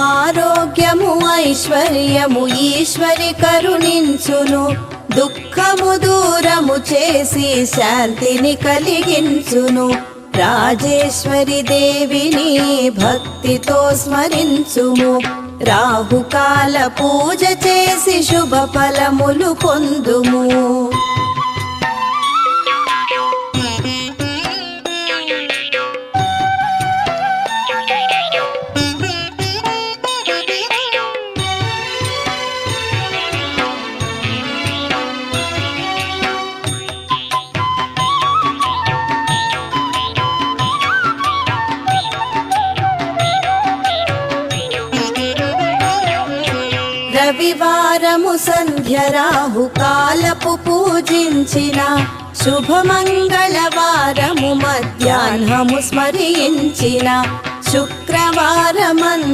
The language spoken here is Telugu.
ఆరోగ్యము ఐశ్వర్యము ఈశ్వరి కరుణించును, దుఃఖము దూరము చేసి శాంతిని కలిగించును. రాజేశ్వరి దేవిని భక్తితో స్మరించుము, రాహుకాల పూజ చేసి శుభ ఫలములు పొందుము. రవివారము సంధ్య రాహుకాలపు పూజించిన, శుభమంగళవారము మధ్యాహ్నము స్మరించిన, శుక్రవారమందు